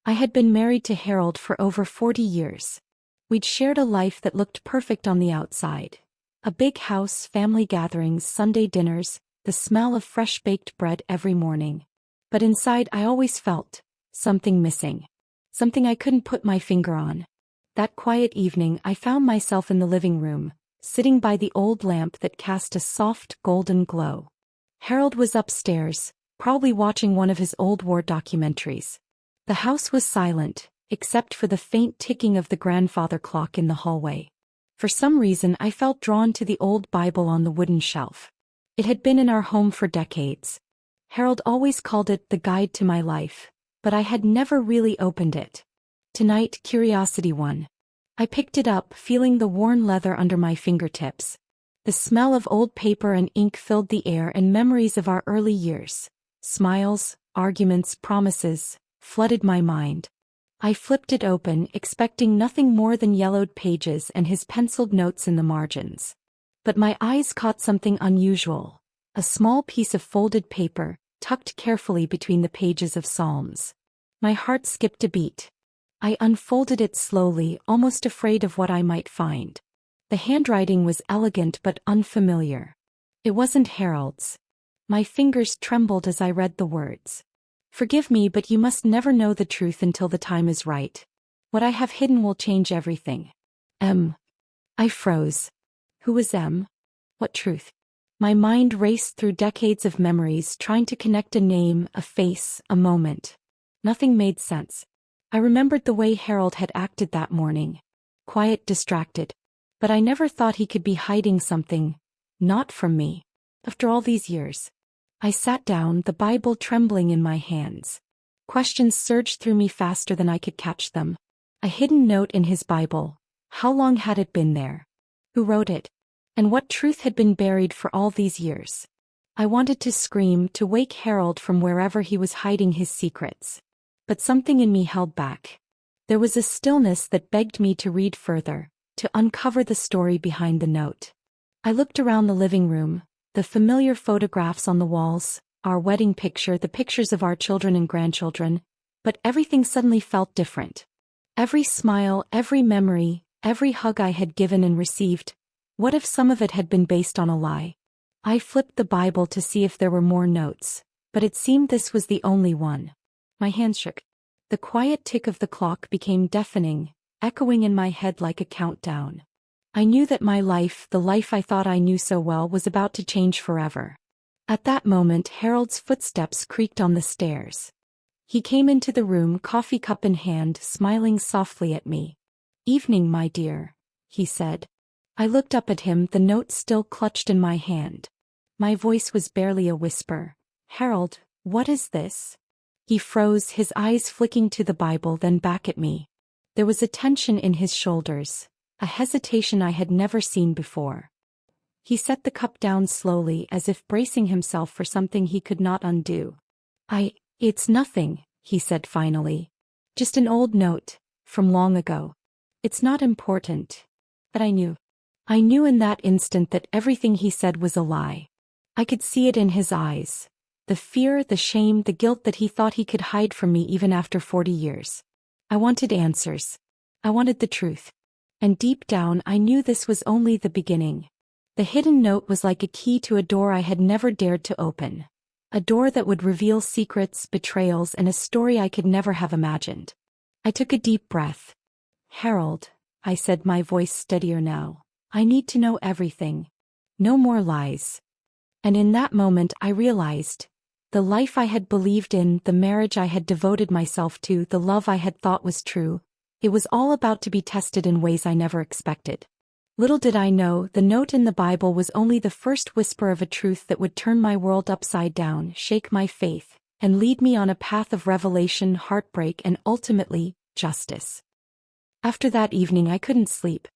I had been married to Harold for over 40 years. We'd shared a life that looked perfect on the outside. A big house, family gatherings, Sunday dinners, the smell of fresh-baked bread every morning. But inside I always felt something missing. Something I couldn't put my finger on. That quiet evening I found myself in the living room, sitting by the old lamp that cast a soft, golden glow. Harold was upstairs, probably watching one of his old war documentaries. The house was silent, except for the faint ticking of the grandfather clock in the hallway. For some reason I felt drawn to the old Bible on the wooden shelf. It had been in our home for decades. Harold always called it the guide to my life, but I had never really opened it. Tonight curiosity won. I picked it up, feeling the worn leather under my fingertips. The smell of old paper and ink filled the air, and memories of our early years, smiles, arguments, promises, flooded my mind. I flipped it open, expecting nothing more than yellowed pages and his penciled notes in the margins. But my eyes caught something unusual. A small piece of folded paper, tucked carefully between the pages of Psalms. My heart skipped a beat. I unfolded it slowly, almost afraid of what I might find. The handwriting was elegant but unfamiliar. It wasn't Harold's. My fingers trembled as I read the words. "Forgive me, but you must never know the truth until the time is right. What I have hidden will change everything. M." I froze. Who was M? What truth? My mind raced through decades of memories, trying to connect a name, a face, a moment. Nothing made sense. I remembered the way Harold had acted that morning. Quiet, distracted. But I never thought he could be hiding something. Not from me. After all these years. I sat down, the Bible trembling in my hands. Questions surged through me faster than I could catch them. A hidden note in his Bible. How long had it been there? Who wrote it? And what truth had been buried for all these years? I wanted to scream, to wake Harold from wherever he was hiding his secrets. But something in me held back. There was a stillness that begged me to read further, to uncover the story behind the note. I looked around the living room, the familiar photographs on the walls, our wedding picture, the pictures of our children and grandchildren, but everything suddenly felt different. Every smile, every memory, every hug I had given and received, what if some of it had been based on a lie? I flipped the Bible to see if there were more notes, but it seemed this was the only one. My hands shook. The quiet tick of the clock became deafening, echoing in my head like a countdown. I knew that my life, the life I thought I knew so well, was about to change forever. At that moment, Harold's footsteps creaked on the stairs. He came into the room, coffee cup in hand, smiling softly at me. "Evening, my dear," he said. I looked up at him, the note still clutched in my hand. My voice was barely a whisper. "Harold, what is this?" He froze, his eyes flicking to the Bible, then back at me. There was a tension in his shoulders, a hesitation I had never seen before. He set the cup down slowly, as if bracing himself for something he could not undo. It's nothing," he said finally. "Just an old note, from long ago. It's not important." But I knew. I knew in that instant that everything he said was a lie. I could see it in his eyes. The fear, the shame, the guilt that he thought he could hide from me even after 40 years. I wanted answers. I wanted the truth. And deep down I knew this was only the beginning. The hidden note was like a key to a door I had never dared to open. A door that would reveal secrets, betrayals, and a story I could never have imagined. I took a deep breath. "Harold," I said, my voice steadier now, "I need to know everything. No more lies." And in that moment I realized, the life I had believed in, the marriage I had devoted myself to, the love I had thought was true, it was all about to be tested in ways I never expected. Little did I know, the note in the Bible was only the first whisper of a truth that would turn my world upside down, shake my faith, and lead me on a path of revelation, heartbreak, and ultimately, justice. After that evening I couldn't sleep.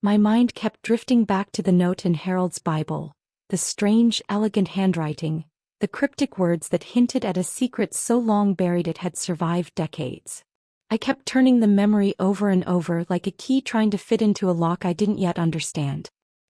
My mind kept drifting back to the note in Harold's Bible, the strange, elegant handwriting, the cryptic words that hinted at a secret so long buried it had survived decades. I kept turning the memory over and over like a key trying to fit into a lock I didn't yet understand.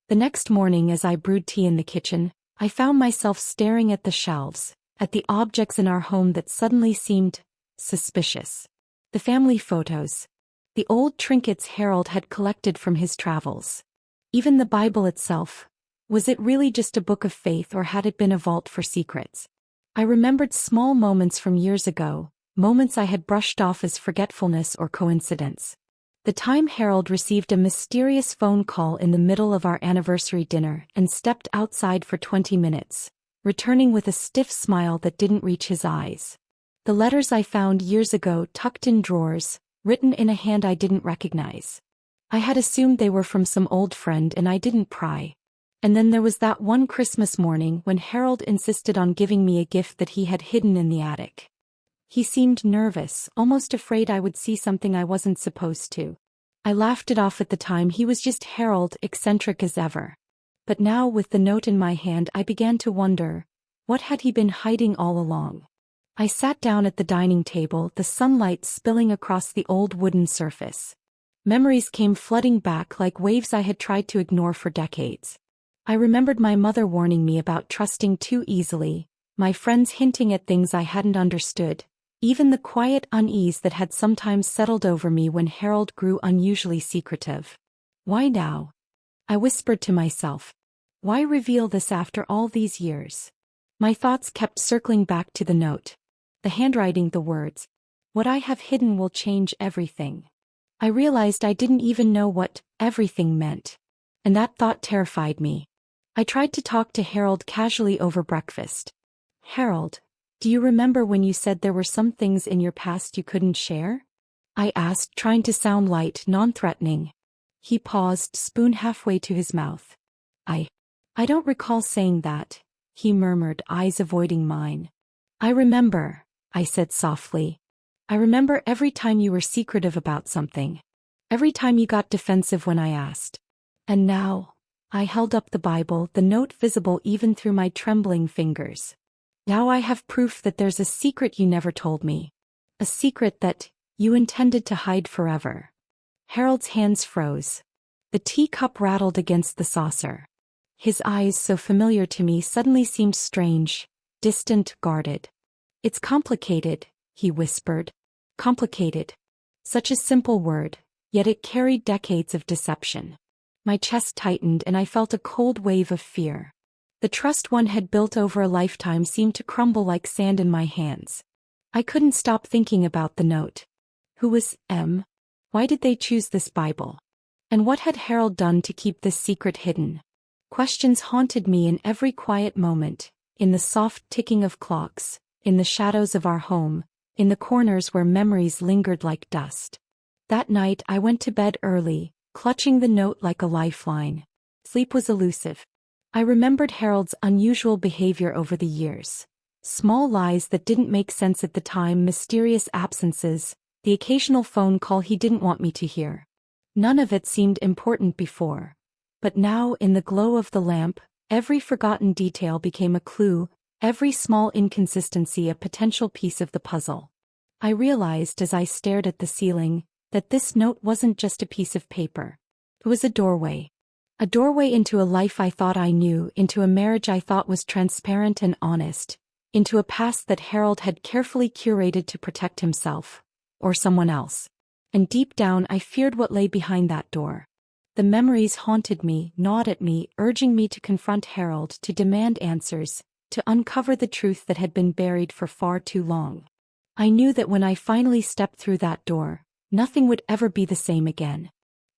The next morning as I brewed tea in the kitchen, I found myself staring at the shelves, at the objects in our home that suddenly seemed suspicious. The family photos. The old trinkets Harold had collected from his travels. Even the Bible itself. Was it really just a book of faith, or had it been a vault for secrets? I remembered small moments from years ago, moments I had brushed off as forgetfulness or coincidence. The time Harold received a mysterious phone call in the middle of our anniversary dinner and stepped outside for 20 minutes, returning with a stiff smile that didn't reach his eyes. The letters I found years ago tucked in drawers, written in a hand I didn't recognize. I had assumed they were from some old friend and I didn't pry. And then there was that one Christmas morning when Harold insisted on giving me a gift that he had hidden in the attic. He seemed nervous, almost afraid I would see something I wasn't supposed to. I laughed it off at the time. He was just Harold, eccentric as ever. But now, with the note in my hand, I began to wonder, what had he been hiding all along? I sat down at the dining table, the sunlight spilling across the old wooden surface. Memories came flooding back like waves I had tried to ignore for decades. I remembered my mother warning me about trusting too easily, my friends hinting at things I hadn't understood, even the quiet unease that had sometimes settled over me when Harold grew unusually secretive. Why now? I whispered to myself. Why reveal this after all these years? My thoughts kept circling back to the note. The handwriting, the words. What I have hidden will change everything. I realized I didn't even know what everything meant. And that thought terrified me. I tried to talk to Harold casually over breakfast. Harold, do you remember when you said there were some things in your past you couldn't share? I asked, trying to sound light, non-threatening. He paused, spoon halfway to his mouth. I don't recall saying that, he murmured, eyes avoiding mine. I remember, I said softly. I remember every time you were secretive about something. Every time you got defensive when I asked. And now, I held up the Bible, the note visible even through my trembling fingers. Now I have proof that there's a secret you never told me. A secret that you intended to hide forever. Harold's hands froze. The teacup rattled against the saucer. His eyes, so familiar to me, suddenly seemed strange, distant, guarded. It's complicated, he whispered. Complicated. Such a simple word, yet it carried decades of deception. My chest tightened and I felt a cold wave of fear. The trust one had built over a lifetime seemed to crumble like sand in my hands. I couldn't stop thinking about the note. Who was M? Why did they choose this Bible? And what had Harold done to keep this secret hidden? Questions haunted me in every quiet moment, in the soft ticking of clocks, in the shadows of our home, in the corners where memories lingered like dust. That night I went to bed early, clutching the note like a lifeline. Sleep was elusive. I remembered Harold's unusual behavior over the years. Small lies that didn't make sense at the time, mysterious absences, the occasional phone call he didn't want me to hear. None of it seemed important before. But now, in the glow of the lamp, every forgotten detail became a clue, every small inconsistency a potential piece of the puzzle. I realized as I stared at the ceiling, that this note wasn't just a piece of paper. It was a doorway. A doorway into a life I thought I knew, into a marriage I thought was transparent and honest, into a past that Harold had carefully curated to protect himself, or someone else. And deep down I feared what lay behind that door. The memories haunted me, gnawed at me, urging me to confront Harold, to demand answers, to uncover the truth that had been buried for far too long. I knew that when I finally stepped through that door, nothing would ever be the same again.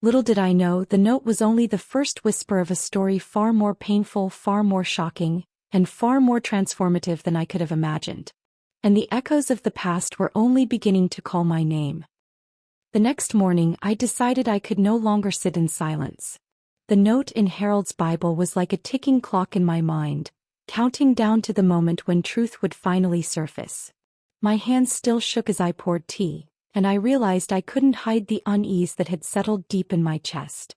Little did I know, the note was only the first whisper of a story far more painful, far more shocking, and far more transformative than I could have imagined. And the echoes of the past were only beginning to call my name. The next morning I decided I could no longer sit in silence. The note in Harold's Bible was like a ticking clock in my mind, counting down to the moment when truth would finally surface. My hands still shook as I poured tea, and I realized I couldn't hide the unease that had settled deep in my chest.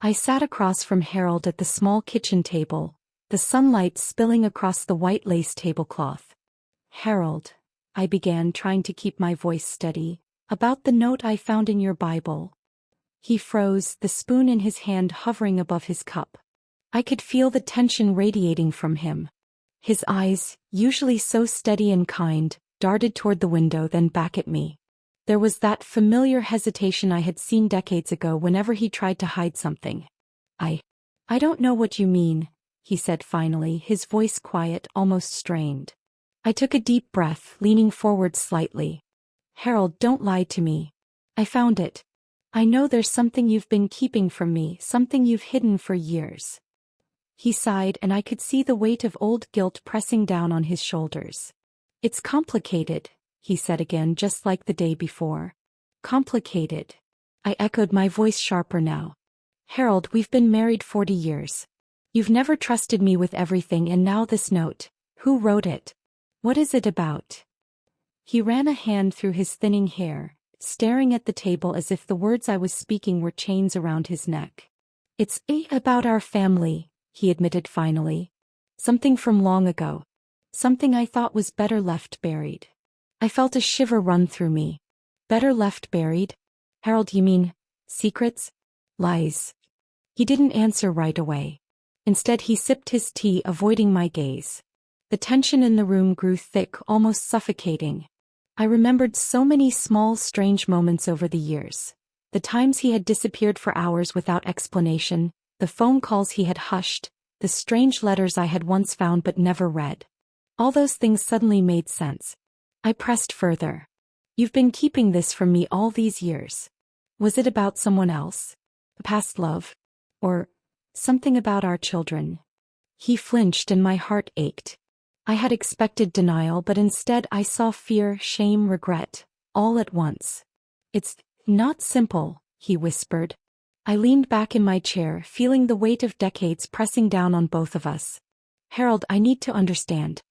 I sat across from Harold at the small kitchen table, the sunlight spilling across the white lace tablecloth. Harold, I began, trying to keep my voice steady, about the note I found in your Bible. He froze, the spoon in his hand hovering above his cup. I could feel the tension radiating from him. His eyes, usually so steady and kind, darted toward the window, then back at me. There was that familiar hesitation I had seen decades ago whenever he tried to hide something. I don't know what you mean, he said finally, his voice quiet, almost strained. I took a deep breath, leaning forward slightly. Harold, don't lie to me. I found it. I know there's something you've been keeping from me, something you've hidden for years. He sighed, and I could see the weight of old guilt pressing down on his shoulders. It's complicated, he said again, just like the day before. Complicated. I echoed, my voice sharper now. Harold, we've been married 40 years. You've never trusted me with everything, and now this note. Who wrote it? What is it about? He ran a hand through his thinning hair, staring at the table as if the words I was speaking were chains around his neck. It's about our family, he admitted finally. Something from long ago. Something I thought was better left buried. I felt a shiver run through me. Better left buried? Harold, you mean secrets? Lies? He didn't answer right away. Instead, he sipped his tea, avoiding my gaze. The tension in the room grew thick, almost suffocating. I remembered so many small, strange moments over the years. The times he had disappeared for hours without explanation, the phone calls he had hushed, the strange letters I had once found but never read. All those things suddenly made sense. I pressed further. You've been keeping this from me all these years. Was it about someone else? A past love? Or something about our children? He flinched and my heart ached. I had expected denial, but instead I saw fear, shame, regret, all at once. It's not simple, he whispered. I leaned back in my chair, feeling the weight of decades pressing down on both of us. Harold, I need to understand.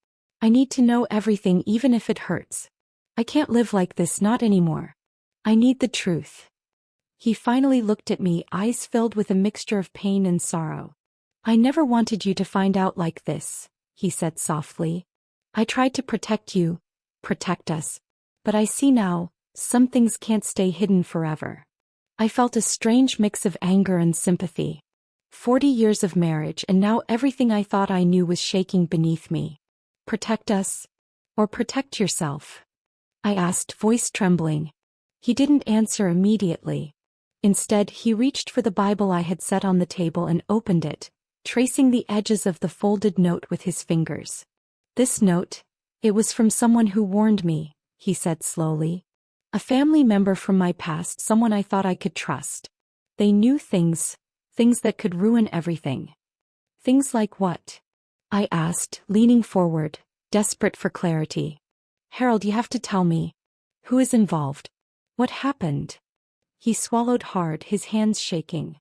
I need to know everything, even if it hurts. I can't live like this, not anymore. I need the truth. He finally looked at me, eyes filled with a mixture of pain and sorrow. I never wanted you to find out like this, he said softly. I tried to protect you, protect us. But I see now, some things can't stay hidden forever. I felt a strange mix of anger and sympathy. 40 years of marriage, and now everything I thought I knew was shaking beneath me. Protect us? Or protect yourself? I asked, voice trembling. He didn't answer immediately. Instead, he reached for the Bible I had set on the table and opened it, tracing the edges of the folded note with his fingers. This note, it was from someone who warned me, he said slowly. A family member from my past, someone I thought I could trust. They knew things that could ruin everything. Things like what? I asked, leaning forward, desperate for clarity. Harold, you have to tell me. Who is involved? What happened? He swallowed hard, his hands shaking.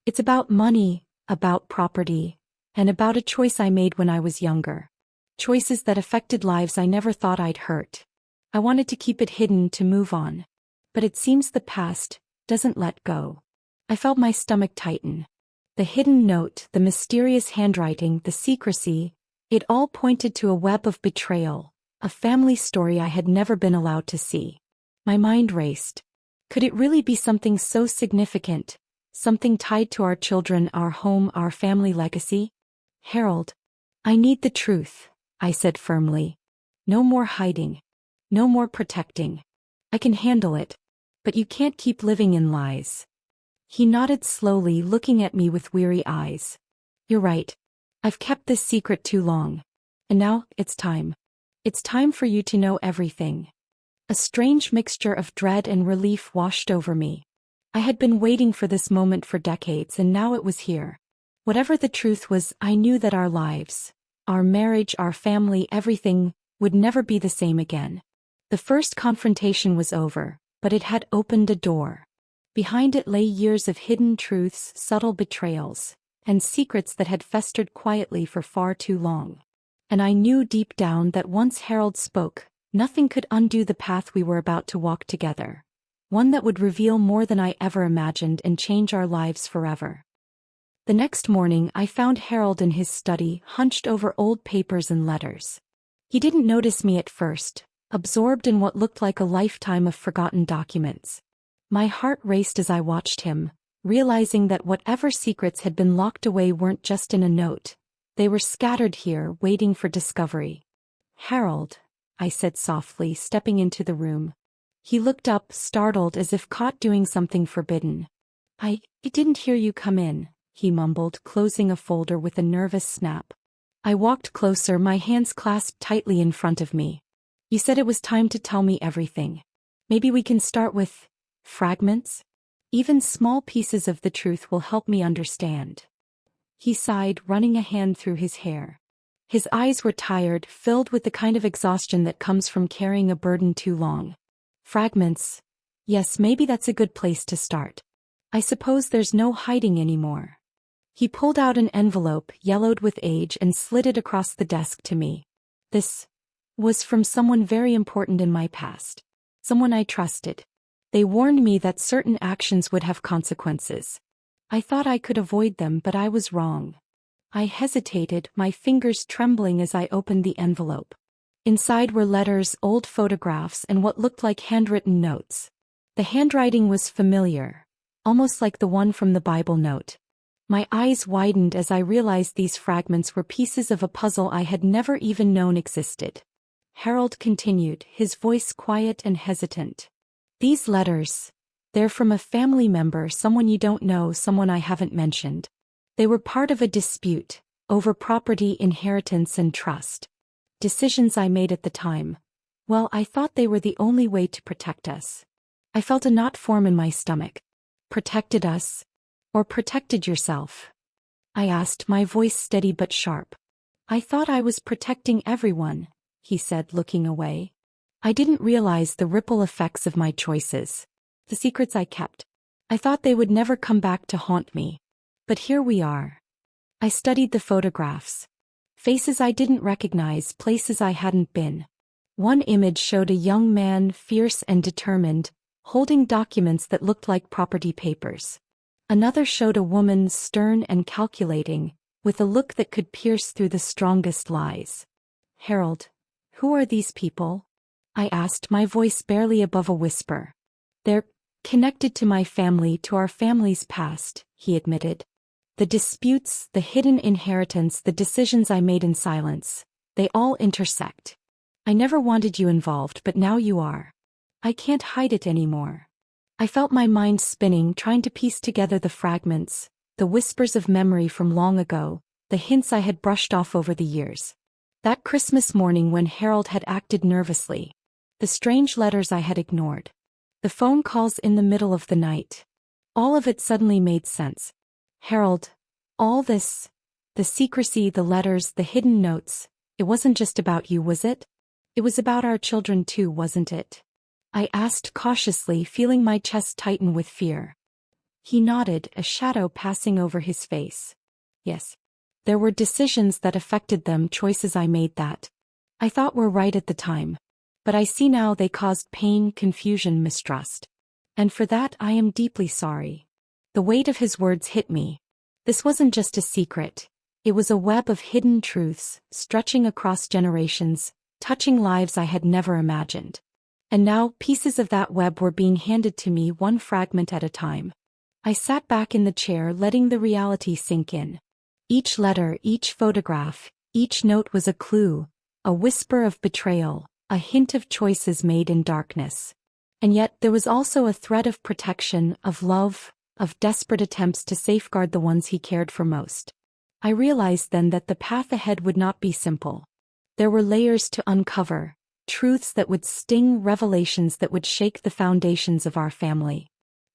It's about money, about property, and about a choice I made when I was younger. Choices that affected lives I never thought I'd hurt. I wanted to keep it hidden, to move on. But it seems the past doesn't let go. I felt my stomach tighten. The hidden note, the mysterious handwriting, the secrecy, it all pointed to a web of betrayal, a family story I had never been allowed to see. My mind raced. Could it really be something so significant? Something tied to our children, our home, our family legacy? Harold, I need the truth, I said firmly. No more hiding. No more protecting. I can handle it. But you can't keep living in lies. He nodded slowly, looking at me with weary eyes. You're right. I've kept this secret too long. And now, it's time. It's time for you to know everything. A strange mixture of dread and relief washed over me. I had been waiting for this moment for decades, and now it was here. Whatever the truth was, I knew that our lives, our marriage, our family, everything, would never be the same again. The first confrontation was over, but it had opened a door. Behind it lay years of hidden truths, subtle betrayals, and secrets that had festered quietly for far too long. And I knew deep down that once Harold spoke, nothing could undo the path we were about to walk together. One that would reveal more than I ever imagined and change our lives forever. The next morning, I found Harold in his study, hunched over old papers and letters. He didn't notice me at first, absorbed in what looked like a lifetime of forgotten documents. My heart raced as I watched him, realizing that whatever secrets had been locked away weren't just in a note. They were scattered here, waiting for discovery. Harold, I said softly, stepping into the room. He looked up, startled as if caught doing something forbidden. I didn't hear you come in," he mumbled, closing a folder with a nervous snap. I walked closer, my hands clasped tightly in front of me. "You said it was time to tell me everything. Maybe we can start with fragments? Even small pieces of the truth will help me understand." He sighed, running a hand through his hair. His eyes were tired, filled with the kind of exhaustion that comes from carrying a burden too long. "Fragments. Yes, maybe that's a good place to start. I suppose there's no hiding anymore." He pulled out an envelope, yellowed with age, and slid it across the desk to me. "This was from someone very important in my past. Someone I trusted. They warned me that certain actions would have consequences. I thought I could avoid them, but I was wrong." I hesitated, my fingers trembling as I opened the envelope. Inside were letters, old photographs, and what looked like handwritten notes. The handwriting was familiar, almost like the one from the Bible note. My eyes widened as I realized these fragments were pieces of a puzzle I had never even known existed. Harold continued, his voice quiet and hesitant. "These letters, they're from a family member, someone you don't know, someone I haven't mentioned. They were part of a dispute over property, inheritance, and trust. Decisions I made at the time. Well, I thought they were the only way to protect us." I felt a knot form in my stomach. "Protected us? Or protected yourself?" I asked, my voice steady but sharp. "I thought I was protecting everyone," he said, looking away. I didn't realize the ripple effects of my choices. The secrets I kept. I thought they would never come back to haunt me. But here we are. I studied the photographs. Faces I didn't recognize, places I hadn't been. One image showed a young man, fierce and determined, holding documents that looked like property papers. Another showed a woman, stern and calculating, with a look that could pierce through the strongest lies. "Harold, who are these people?" I asked, my voice barely above a whisper. "They're connected to my family, to our family's past," he admitted. "The disputes, the hidden inheritance, the decisions I made in silence, they all intersect. I never wanted you involved, but now you are. I can't hide it anymore." I felt my mind spinning, trying to piece together the fragments, the whispers of memory from long ago, the hints I had brushed off over the years. That Christmas morning when Harold had acted nervously. The strange letters I had ignored. The phone calls in the middle of the night. All of it suddenly made sense. "Harold, all this, the secrecy, the letters, the hidden notes, it wasn't just about you, was it? It was about our children too, wasn't it?" I asked cautiously, feeling my chest tighten with fear. He nodded, a shadow passing over his face. "Yes. There were decisions that affected them, choices I made that I thought were right at the time. But I see now they caused pain, confusion, mistrust. And for that I am deeply sorry." The weight of his words hit me. This wasn't just a secret. It was a web of hidden truths, stretching across generations, touching lives I had never imagined. And now, pieces of that web were being handed to me, one fragment at a time. I sat back in the chair, letting the reality sink in. Each letter, each photograph, each note was a clue, a whisper of betrayal, a hint of choices made in darkness. And yet there was also a thread of protection, of love, of desperate attempts to safeguard the ones he cared for most. I realized then that the path ahead would not be simple. There were layers to uncover, truths that would sting, revelations that would shake the foundations of our family.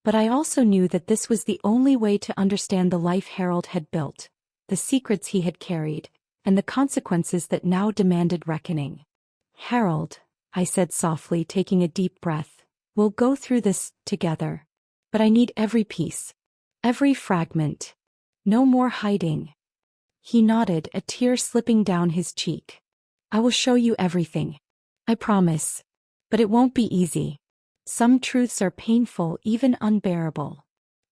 But I also knew that this was the only way to understand the life Harold had built, the secrets he had carried, and the consequences that now demanded reckoning. "Harold," I said softly, taking a deep breath, "we'll go through this together. But I need every piece, every fragment. No more hiding." He nodded, a tear slipping down his cheek. "I will show you everything. I promise. But it won't be easy. Some truths are painful, even unbearable."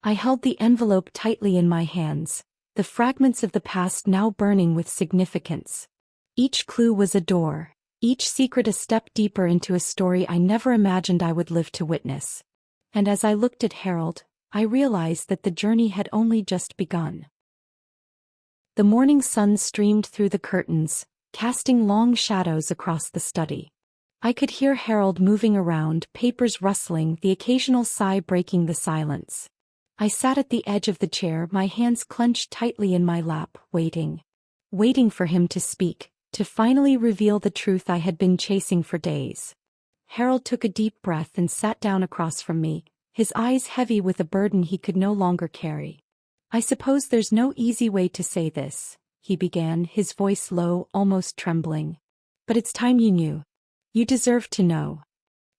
I held the envelope tightly in my hands, the fragments of the past now burning with significance. Each clue was a door, each secret a step deeper into a story I never imagined I would live to witness. And as I looked at Harold, I realized that the journey had only just begun. The morning sun streamed through the curtains, casting long shadows across the study. I could hear Harold moving around, papers rustling, the occasional sigh breaking the silence. I sat at the edge of the chair, my hands clenched tightly in my lap, waiting for him to speak, to finally reveal the truth I had been chasing for days. Harold took a deep breath and sat down across from me, his eyes heavy with a burden he could no longer carry. "I suppose there's no easy way to say this," he began, his voice low, almost trembling. "But it's time you knew. You deserve to know."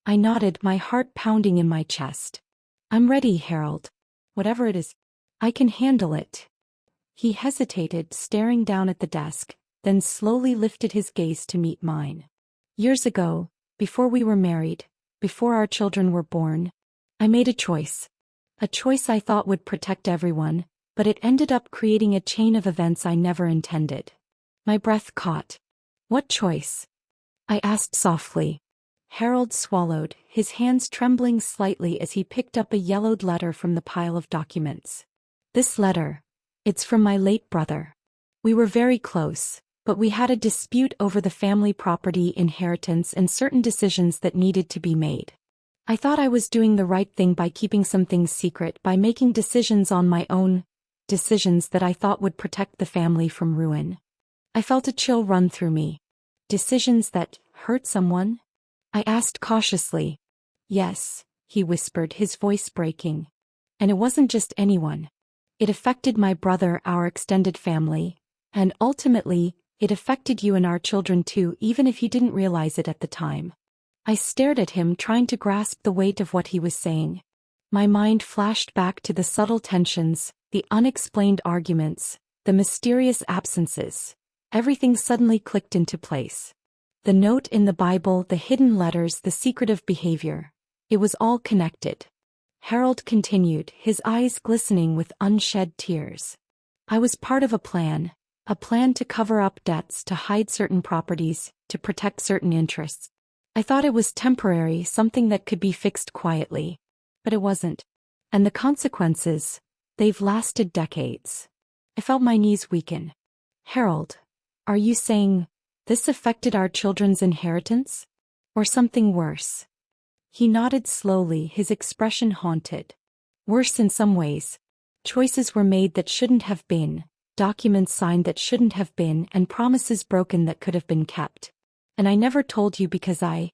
I nodded, my heart pounding in my chest. "I'm ready, Harold. Whatever it is, I can handle it." He hesitated, staring down at the desk, then slowly lifted his gaze to meet mine. "Years ago, before we were married, before our children were born, I made a choice. A choice I thought would protect everyone, but it ended up creating a chain of events I never intended." My breath caught. "What choice?" I asked softly. Harold swallowed, his hands trembling slightly as he picked up a yellowed letter from the pile of documents. "This letter, it's from my late brother. We were very close, but we had a dispute over the family property, inheritance, and certain decisions that needed to be made. I thought I was doing the right thing by keeping some things secret, by making decisions on my own, decisions that I thought would protect the family from ruin. I felt a chill run through me. Decisions that hurt someone?" I asked cautiously. "Yes," he whispered, his voice breaking. "And it wasn't just anyone. It affected my brother, our extended family, and ultimately, it affected you and our children too, even if you didn't realize it at the time." I stared at him, trying to grasp the weight of what he was saying. My mind flashed back to the subtle tensions, the unexplained arguments, the mysterious absences. Everything suddenly clicked into place. The note in the Bible, the hidden letters, the secretive behavior. It was all connected. Harold continued, his eyes glistening with unshed tears. "I was part of a plan to cover up debts, to hide certain properties, to protect certain interests. I thought it was temporary, something that could be fixed quietly. But it wasn't. And the consequences, they've lasted decades." I felt my knees weaken. "Harold, are you saying this affected our children's inheritance? Or something worse?" He nodded slowly, his expression haunted. "Worse in some ways. Choices were made that shouldn't have been, documents signed that shouldn't have been, and promises broken that could have been kept. And I never told you because I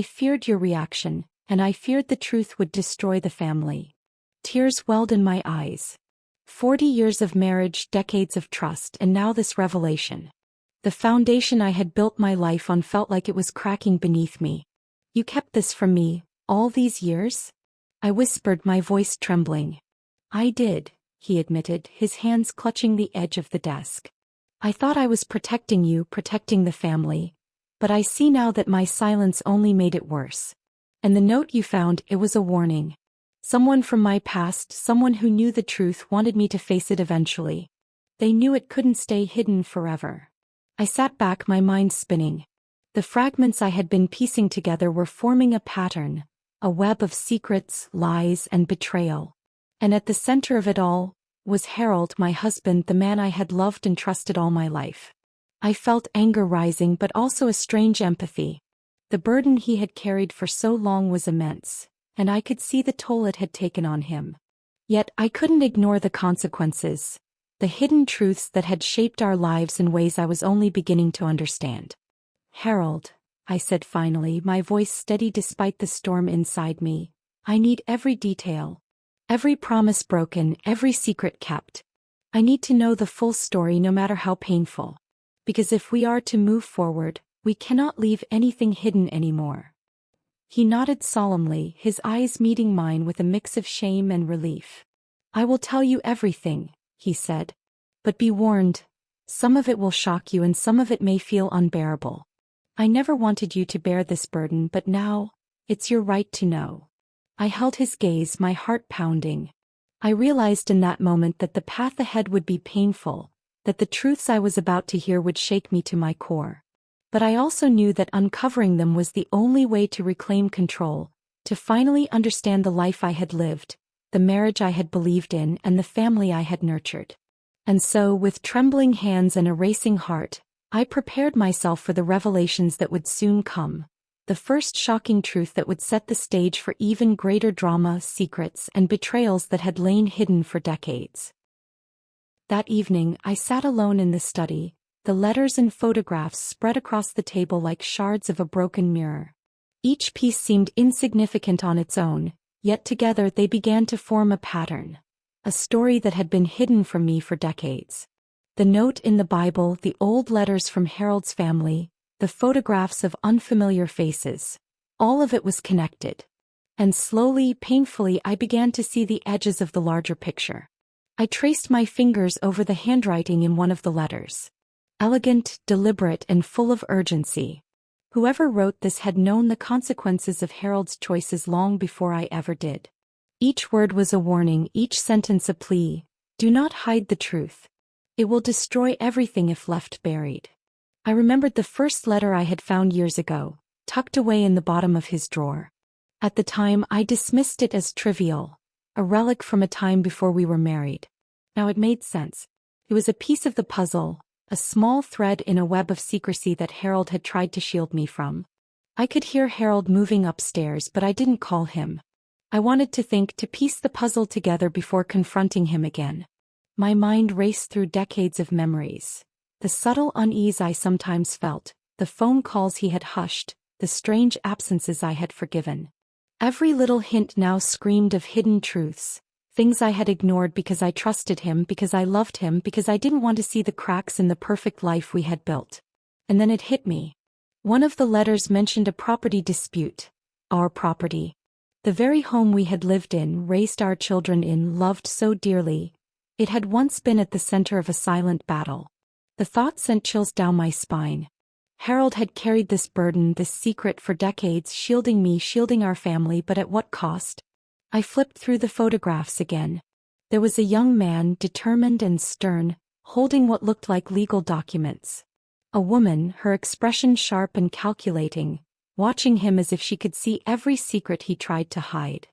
feared your reaction, and I feared the truth would destroy the family." Tears welled in my eyes. 40 years of marriage, decades of trust, and now this revelation. The foundation I had built my life on felt like it was cracking beneath me. "You kept this from me, all these years?" I whispered, my voice trembling. "I did," he admitted, his hands clutching the edge of the desk. "I thought I was protecting you, protecting the family. But I see now that my silence only made it worse. And the note you found, it was a warning. Someone from my past, someone who knew the truth, wanted me to face it eventually. They knew it couldn't stay hidden forever." I sat back, my mind spinning. The fragments I had been piecing together were forming a pattern, a web of secrets, lies, and betrayal. And at the center of it all was Harold, my husband, the man I had loved and trusted all my life. I felt anger rising, but also a strange empathy. The burden he had carried for so long was immense, and I could see the toll it had taken on him. Yet I couldn't ignore the consequences, the hidden truths that had shaped our lives in ways I was only beginning to understand. "Harold," I said finally, my voice steady despite the storm inside me, "I need every detail. Every promise broken, every secret kept. I need to know the full story, no matter how painful. Because if we are to move forward, we cannot leave anything hidden anymore." He nodded solemnly, his eyes meeting mine with a mix of shame and relief. "I will tell you everything," he said. "But be warned, some of it will shock you and some of it may feel unbearable. I never wanted you to bear this burden, but now, it's your right to know." I held his gaze, my heart pounding. I realized in that moment that the path ahead would be painful, that the truths I was about to hear would shake me to my core. But I also knew that uncovering them was the only way to reclaim control, to finally understand the life I had lived, the marriage I had believed in, and the family I had nurtured. And so, with trembling hands and a racing heart, I prepared myself for the revelations that would soon come. the first shocking truth that would set the stage for even greater drama, secrets, and betrayals that had lain hidden for decades. That evening, I sat alone in the study, the letters and photographs spread across the table like shards of a broken mirror. Each piece seemed insignificant on its own, yet together they began to form a pattern, a story that had been hidden from me for decades. The note in the Bible, the old letters from Harold's family, the photographs of unfamiliar faces, all of it was connected. And slowly, painfully, I began to see the edges of the larger picture. I traced my fingers over the handwriting in one of the letters. Elegant, deliberate, and full of urgency. Whoever wrote this had known the consequences of Harold's choices long before I ever did. Each word was a warning, each sentence a plea. Do not hide the truth. It will destroy everything if left buried. I remembered the first letter I had found years ago, tucked away in the bottom of his drawer. At the time, I dismissed it as trivial, a relic from a time before we were married. Now it made sense. It was a piece of the puzzle, a small thread in a web of secrecy that Harold had tried to shield me from. I could hear Harold moving upstairs, but I didn't call him. I wanted to piece the puzzle together before confronting him again. My mind raced through decades of memories. The subtle unease I sometimes felt, the phone calls he had hushed, the strange absences I had forgiven. Every little hint now screamed of hidden truths, things I had ignored because I trusted him, because I loved him, because I didn't want to see the cracks in the perfect life we had built. And then it hit me. One of the letters mentioned a property dispute. Our property. The very home we had lived in, raised our children in, loved so dearly. It had once been at the center of a silent battle. The thought sent chills down my spine. Harold had carried this burden, this secret for decades, shielding me, shielding our family, but at what cost? I flipped through the photographs again. There was a young man, determined and stern, holding what looked like legal documents. A woman, her expression sharp and calculating, watching him as if she could see every secret he tried to hide.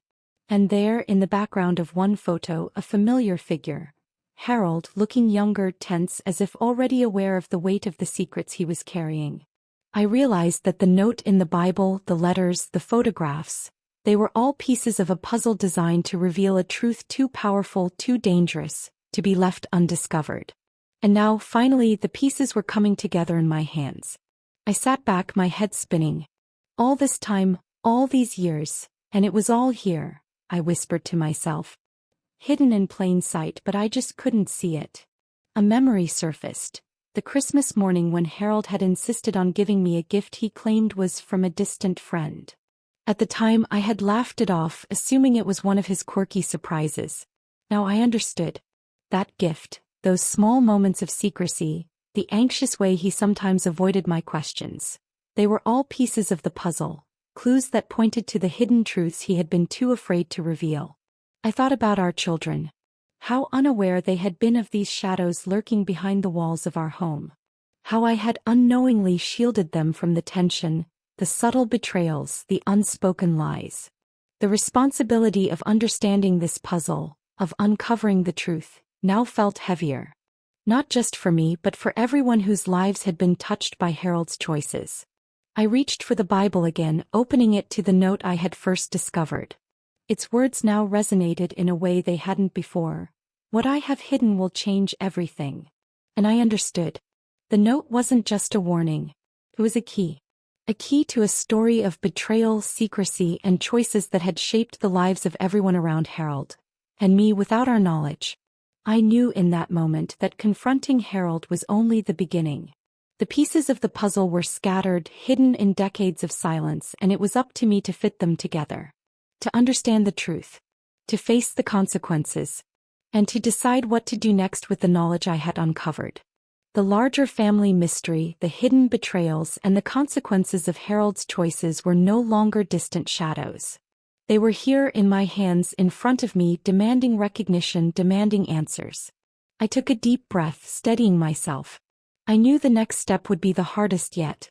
And there, in the background of one photo, a familiar figure. Harold, looking younger, tense, as if already aware of the weight of the secrets he was carrying. I realized that the note in the Bible, the letters, the photographs, they were all pieces of a puzzle designed to reveal a truth too powerful, too dangerous, to be left undiscovered. And now, finally, the pieces were coming together in my hands. I sat back, my head spinning. All this time, all these years, and it was all here, I whispered to myself. Hidden in plain sight, but I just couldn't see it. A memory surfaced. The Christmas morning when Harold had insisted on giving me a gift he claimed was from a distant friend. At the time, I had laughed it off, assuming it was one of his quirky surprises. Now I understood. That gift, those small moments of secrecy, the anxious way he sometimes avoided my questions. They were all pieces of the puzzle, clues that pointed to the hidden truths he had been too afraid to reveal. I thought about our children. How unaware they had been of these shadows lurking behind the walls of our home. How I had unknowingly shielded them from the tension, the subtle betrayals, the unspoken lies. The responsibility of understanding this puzzle, of uncovering the truth, now felt heavier. Not just for me, but for everyone whose lives had been touched by Harold's choices. I reached for the Bible again, opening it to the note I had first discovered. Its words now resonated in a way they hadn't before. What I have hidden will change everything. And I understood. The note wasn't just a warning. It was a key. A key to a story of betrayal, secrecy, and choices that had shaped the lives of everyone around Harold. And me without our knowledge. I knew in that moment that confronting Harold was only the beginning. The pieces of the puzzle were scattered, hidden in decades of silence, and it was up to me to fit them together. To understand the truth. To face the consequences. And to decide what to do next with the knowledge I had uncovered. The larger family mystery, the hidden betrayals, and the consequences of Harold's choices were no longer distant shadows. They were here in my hands, in front of me, demanding recognition, demanding answers. I took a deep breath, steadying myself. I knew the next step would be the hardest yet.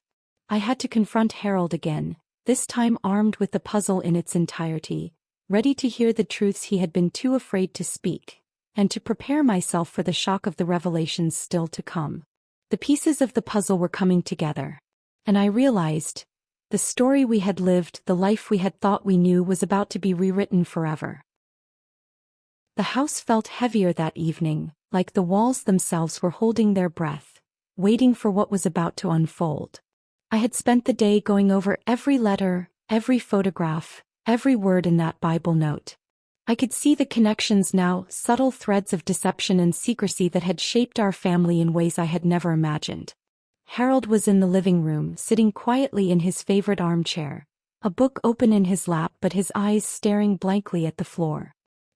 I had to confront Harold again, this time armed with the puzzle in its entirety, ready to hear the truths he had been too afraid to speak, and to prepare myself for the shock of the revelations still to come. The pieces of the puzzle were coming together. And I realized, the The story we had lived, the life we had thought we knew, was about to be rewritten forever. The house felt heavier that evening, like the walls themselves were holding their breath, waiting for what was about to unfold. I had spent the day going over every letter, every photograph, every word in that Bible note. I could see the connections now, subtle threads of deception and secrecy that had shaped our family in ways I had never imagined. Harold was in the living room, sitting quietly in his favorite armchair, a book open in his lap but his eyes staring blankly at the floor.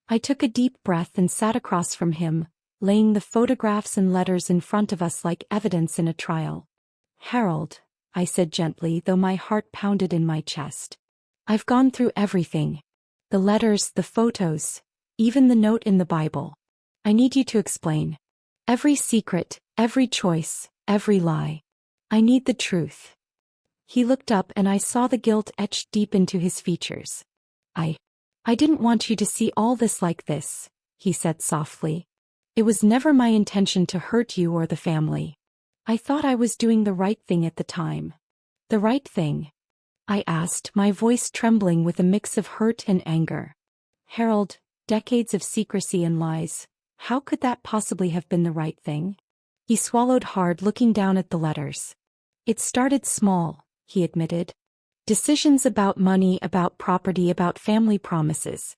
I took a deep breath and sat across from him, laying the photographs and letters in front of us like evidence in a trial. "Harold," I said gently, though my heart pounded in my chest. "I've gone through everything. The letters, the photos, even the note in the Bible. I need you to explain. Every secret, every choice, every lie. I need the truth." He looked up and I saw the guilt etched deep into his features. I didn't want you to see all this like this," he said softly. "It was never my intention to hurt you or the family. I thought I was doing the right thing at the time." "The right thing?" I asked, my voice trembling with a mix of hurt and anger. "Harold, decades of secrecy and lies, how could that possibly have been the right thing?" He swallowed hard, looking down at the letters. "It started small," he admitted. "Decisions about money, about property, about family promises.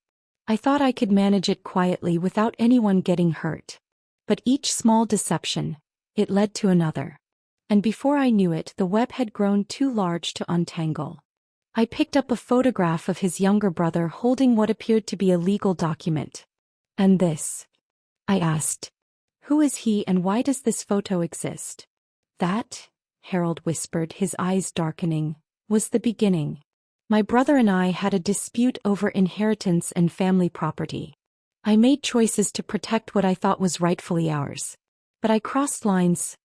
I thought I could manage it quietly without anyone getting hurt. But each small deception, it led to another. And before I knew it, the web had grown too large to untangle." I picked up a photograph of his younger brother holding what appeared to be a legal document. "And this?" I asked. "Who is he and why does this photo exist?" "That," Harold whispered, his eyes darkening, "was the beginning. My brother and I had a dispute over inheritance and family property. I made choices to protect what I thought was rightfully ours. But I crossed lines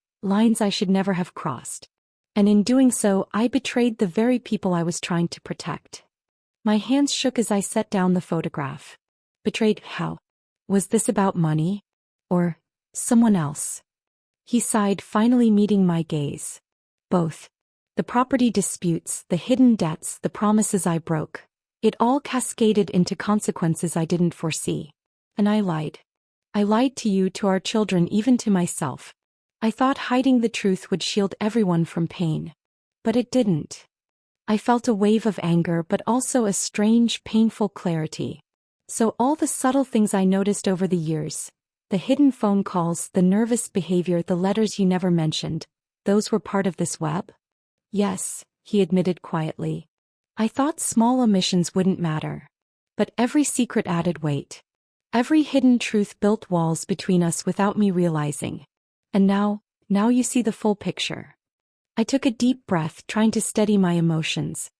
I should never have crossed. And in doing so, I betrayed the very people I was trying to protect." My hands shook as I set down the photograph. "Betrayed how? Was this about money? Or someone else?" He sighed, finally meeting my gaze. "Both. The property disputes, the hidden debts, the promises I broke. It all cascaded into consequences I didn't foresee. And I lied. I lied to you, to our children, even to myself. I thought hiding the truth would shield everyone from pain. But it didn't." I felt a wave of anger but also a strange, painful clarity. So all the subtle things I noticed over the years, the hidden phone calls, the nervous behavior, the letters you never mentioned, those were part of this web? "Yes," he admitted quietly. "I thought small omissions wouldn't matter. But every secret added weight. Every hidden truth built walls between us without me realizing. And now you see the full picture." I took a deep breath, trying to steady my emotions.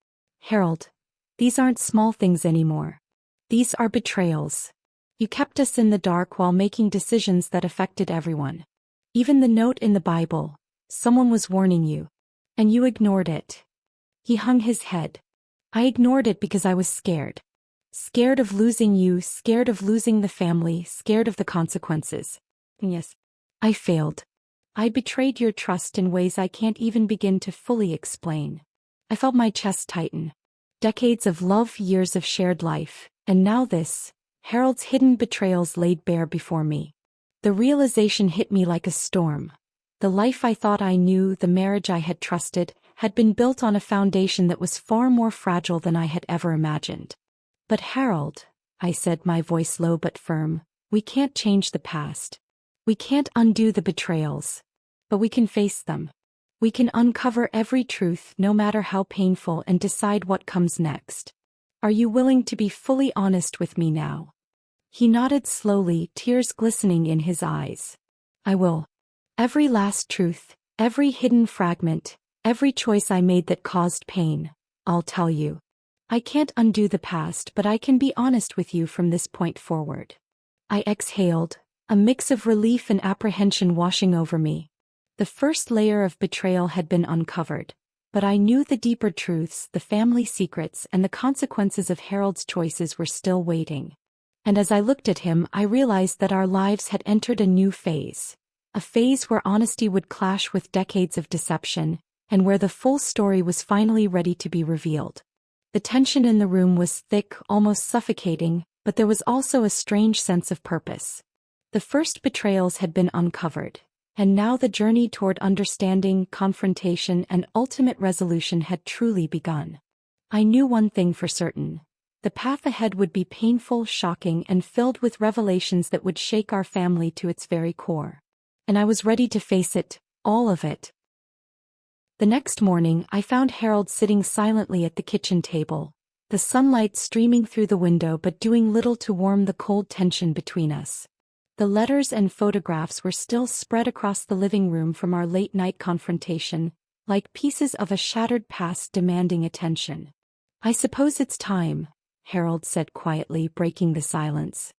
"Harold, these aren't small things anymore. These are betrayals. You kept us in the dark while making decisions that affected everyone. Even the note in the Bible, someone was warning you. And you ignored it." He hung his head. "I ignored it because I was scared. Scared of losing you, scared of losing the family, scared of the consequences. And yes, I failed. I betrayed your trust in ways I can't even begin to fully explain." I felt my chest tighten. Decades of love, years of shared life, and now this, Harold's hidden betrayals laid bare before me. The realization hit me like a storm. The life I thought I knew, the marriage I had trusted, had been built on a foundation that was far more fragile than I had ever imagined. "But Harold," I said, my voice low but firm, "we can't change the past. We can't undo the betrayals. But we can face them. We can uncover every truth, no matter how painful, and decide what comes next. Are you willing to be fully honest with me now?" He nodded slowly, tears glistening in his eyes. "I will. Every last truth, every hidden fragment, every choice I made that caused pain, I'll tell you. I can't undo the past, but I can be honest with you from this point forward." I exhaled, a mix of relief and apprehension washing over me. The first layer of betrayal had been uncovered, but I knew the deeper truths, the family secrets, and the consequences of Harold's choices were still waiting. And as I looked at him, I realized that our lives had entered a new phase. A phase where honesty would clash with decades of deception, and where the full story was finally ready to be revealed. The tension in the room was thick, almost suffocating, but there was also a strange sense of purpose. The first betrayals had been uncovered, and now the journey toward understanding, confrontation, and ultimate resolution had truly begun. I knew one thing for certain. The path ahead would be painful, shocking, and filled with revelations that would shake our family to its very core. And I was ready to face it, all of it. The next morning, I found Harold sitting silently at the kitchen table, the sunlight streaming through the window but doing little to warm the cold tension between us. The letters and photographs were still spread across the living room from our late-night confrontation, like pieces of a shattered past demanding attention. "I suppose it's time," Harold said quietly, breaking the silence.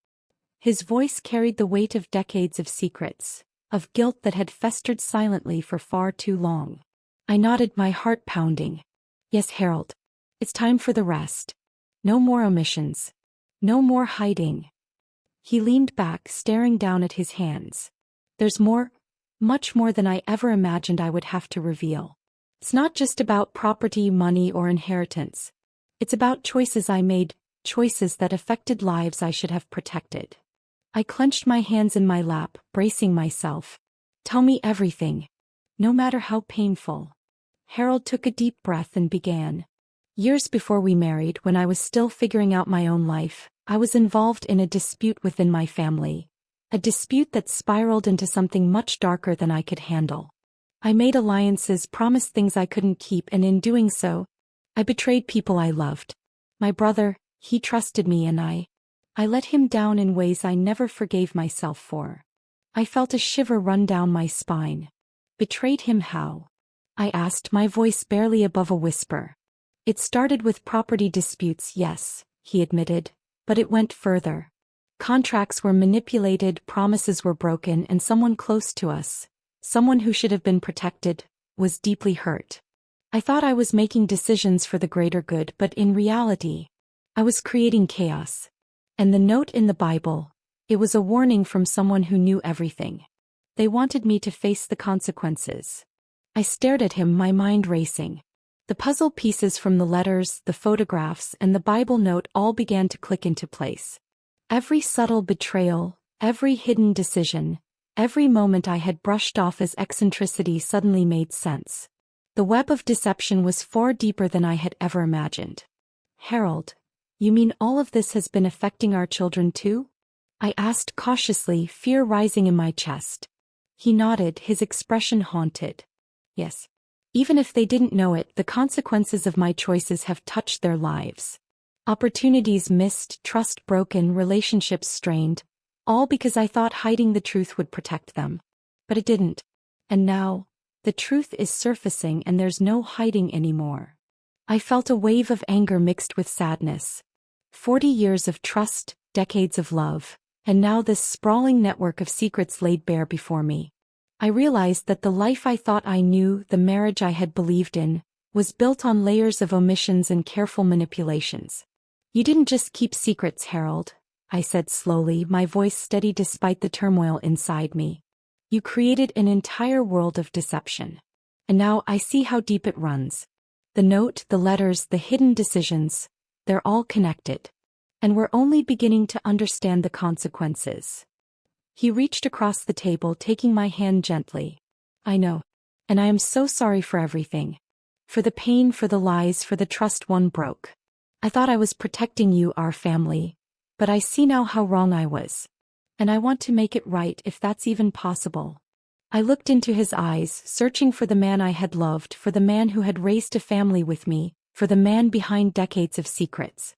His voice carried the weight of decades of secrets, of guilt that had festered silently for far too long. I nodded, my heart pounding. "Yes, Harold. It's time for the rest. No more omissions. No more hiding." He leaned back, staring down at his hands. "There's more, much more than I ever imagined I would have to reveal. It's not just about property, money, or inheritance. It's about choices I made, choices that affected lives I should have protected." I clenched my hands in my lap, bracing myself. "Tell me everything. No matter how painful." Harold took a deep breath and began. "Years before we married, when I was still figuring out my own life, I was involved in a dispute within my family. A dispute that spiraled into something much darker than I could handle. I made alliances, promised things I couldn't keep, and in doing so, I betrayed people I loved. My brother, he trusted me, and I let him down in ways I never forgave myself for." I felt a shiver run down my spine. "Betrayed him how?" I asked, my voice barely above a whisper. "It started with property disputes, yes," he admitted, "but it went further. Contracts were manipulated, promises were broken, and someone close to us, someone who should have been protected, was deeply hurt. I thought I was making decisions for the greater good, but in reality, I was creating chaos. And the note in the Bible, it was a warning from someone who knew everything. They wanted me to face the consequences." I stared at him, my mind racing. The puzzle pieces from the letters, the photographs, and the Bible note all began to click into place. Every subtle betrayal, every hidden decision, every moment I had brushed off as eccentricity suddenly made sense. The web of deception was far deeper than I had ever imagined. "Harold, you mean all of this has been affecting our children too?" I asked cautiously, fear rising in my chest. He nodded, his expression haunted. "Yes. Even if they didn't know it, the consequences of my choices have touched their lives. Opportunities missed, trust broken, relationships strained, all because I thought hiding the truth would protect them. But it didn't. And now, the truth is surfacing and there's no hiding anymore." I felt a wave of anger mixed with sadness. 40 years of trust, decades of love, and now this sprawling network of secrets laid bare before me. I realized that the life I thought I knew, the marriage I had believed in, was built on layers of omissions and careful manipulations. "You didn't just keep secrets, Harold," I said slowly, my voice steady despite the turmoil inside me. "You created an entire world of deception. And now I see how deep it runs. The note, the letters, the hidden decisions, they're all connected. And we're only beginning to understand the consequences." He reached across the table, taking my hand gently. "I know. And I am so sorry for everything. For the pain, for the lies, for the trust one broke. I thought I was protecting you, our family. But I see now how wrong I was. And I want to make it right if that's even possible." I looked into his eyes, searching for the man I had loved, for the man who had raised a family with me, for the man behind decades of secrets.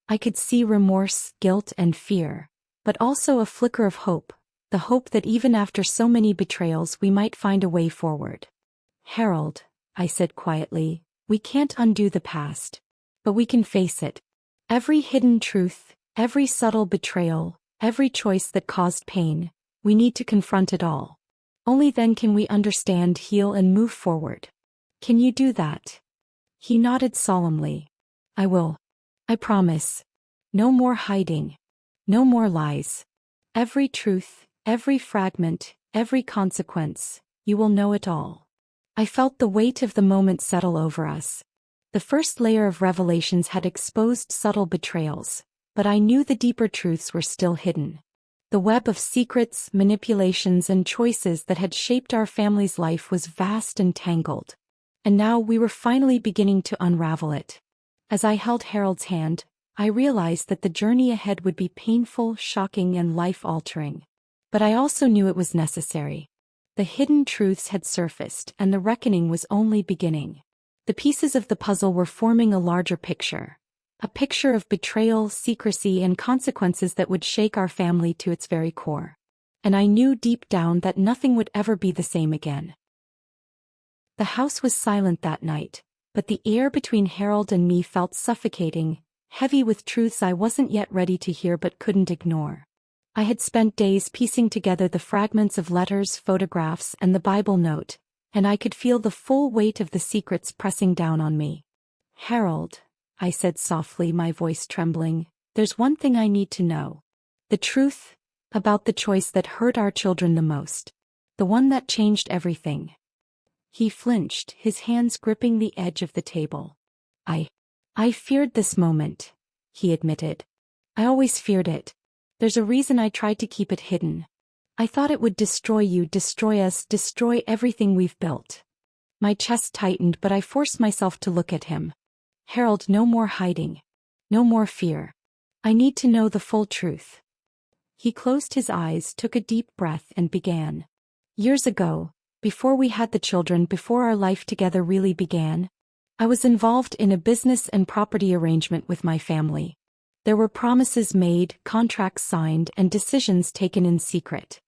I could see remorse, guilt, and fear, but also a flicker of hope. The hope that even after so many betrayals we might find a way forward. "Harold," I said quietly, "we can't undo the past. But we can face it. Every hidden truth, every subtle betrayal, every choice that caused pain, we need to confront it all. Only then can we understand, heal, and move forward. Can you do that?" He nodded solemnly. "I will. I promise. No more hiding. No more lies. Every truth, every fragment, every consequence, you will know it all." I felt the weight of the moment settle over us. The first layer of revelations had exposed subtle betrayals, but I knew the deeper truths were still hidden. The web of secrets, manipulations, and choices that had shaped our family's life was vast and tangled. And now we were finally beginning to unravel it. As I held Harold's hand, I realized that the journey ahead would be painful, shocking, and life-altering. But I also knew it was necessary. The hidden truths had surfaced, and the reckoning was only beginning. The pieces of the puzzle were forming a larger picture. A picture of betrayal, secrecy, and consequences that would shake our family to its very core. And I knew deep down that nothing would ever be the same again. The house was silent that night, but the air between Harold and me felt suffocating, heavy with truths I wasn't yet ready to hear but couldn't ignore. I had spent days piecing together the fragments of letters, photographs, and the Bible note, and I could feel the full weight of the secrets pressing down on me. "Harold," I said softly, my voice trembling, "there's one thing I need to know. The truth about the choice that hurt our children the most. The one that changed everything." He flinched, his hands gripping the edge of the table. I feared this moment," he admitted. "I always feared it. There's a reason I tried to keep it hidden. I thought it would destroy you, destroy us, destroy everything we've built." My chest tightened, but I forced myself to look at him. "Harold, no more hiding. No more fear. I need to know the full truth." He closed his eyes, took a deep breath, and began. "Years ago, before we had the children, before our life together really began, I was involved in a business and property arrangement with my family. There were promises made, contracts signed, and decisions taken in secret.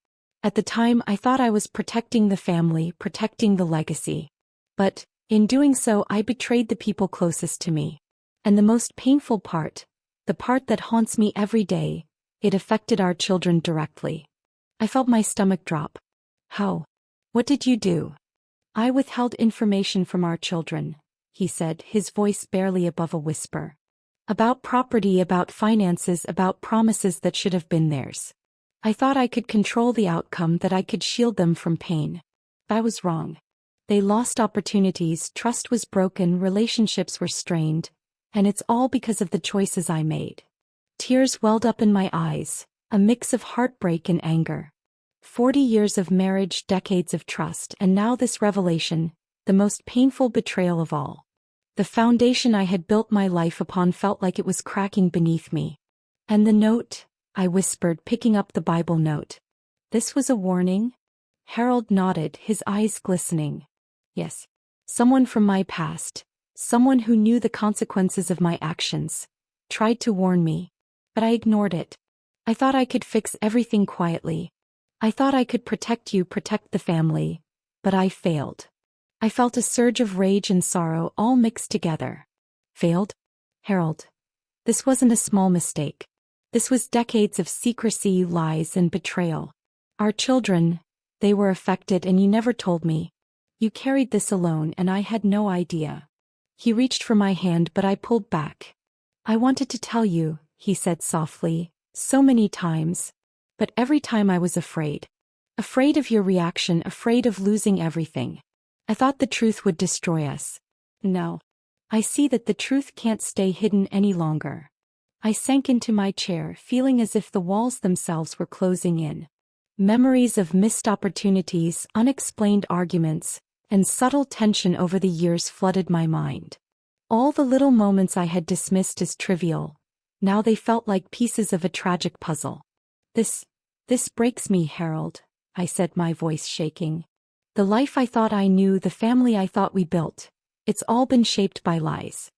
At the time, I thought I was protecting the family, protecting the legacy. But, in doing so, I betrayed the people closest to me. And the most painful part, the part that haunts me every day, it affected our children directly. I felt my stomach drop. "How? What did you do?" "I withheld information from our children," he said, his voice barely above a whisper. "About property, about finances, about promises that should have been theirs. I thought I could control the outcome, that I could shield them from pain. I was wrong. They lost opportunities, trust was broken, relationships were strained, and it's all because of the choices I made." Tears welled up in my eyes, a mix of heartbreak and anger. 40 years of marriage, decades of trust, and now this revelation, the most painful betrayal of all. The foundation I had built my life upon felt like it was cracking beneath me. "And the note?" I whispered, picking up the Bible note. "This was a warning?" Harold nodded, his eyes glistening. "Yes. Someone from my past, someone who knew the consequences of my actions, tried to warn me. But I ignored it. I thought I could fix everything quietly. I thought I could protect you, protect the family. But I failed." I felt a surge of rage and sorrow all mixed together. "Failed? Harold, this wasn't a small mistake. This was decades of secrecy, lies, and betrayal. Our children, they were affected, and you never told me. You carried this alone, and I had no idea." He reached for my hand, but I pulled back. "I wanted to tell you," he said softly, "so many times. But every time I was afraid. Afraid of your reaction, afraid of losing everything. I thought the truth would destroy us. No. I see that the truth can't stay hidden any longer." I sank into my chair, feeling as if the walls themselves were closing in. Memories of missed opportunities, unexplained arguments, and subtle tension over the years flooded my mind. All the little moments I had dismissed as trivial, now they felt like pieces of a tragic puzzle. This breaks me, Harold," I said, my voice shaking. "The life I thought I knew, the family I thought we built, it's all been shaped by lies.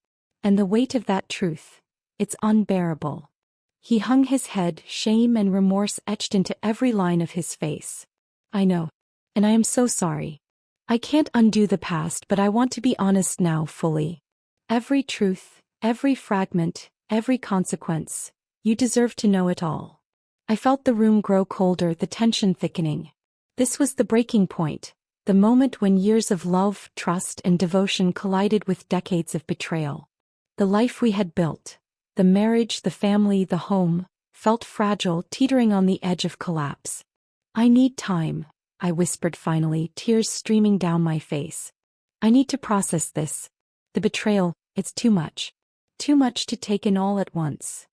And the weight of that truth, it's unbearable." He hung his head, shame and remorse etched into every line of his face. "I know. And I am so sorry. I can't undo the past, but I want to be honest now, fully. Every truth, every fragment, every consequence. You deserve to know it all." I felt the room grow colder, the tension thickening. This was the breaking point. The moment when years of love, trust, and devotion collided with decades of betrayal. The life we had built, the marriage, the family, the home, felt fragile, teetering on the edge of collapse. "I need time," I whispered finally, tears streaming down my face. I need to process this. The betrayal, it's too much. Too much to take in all at once.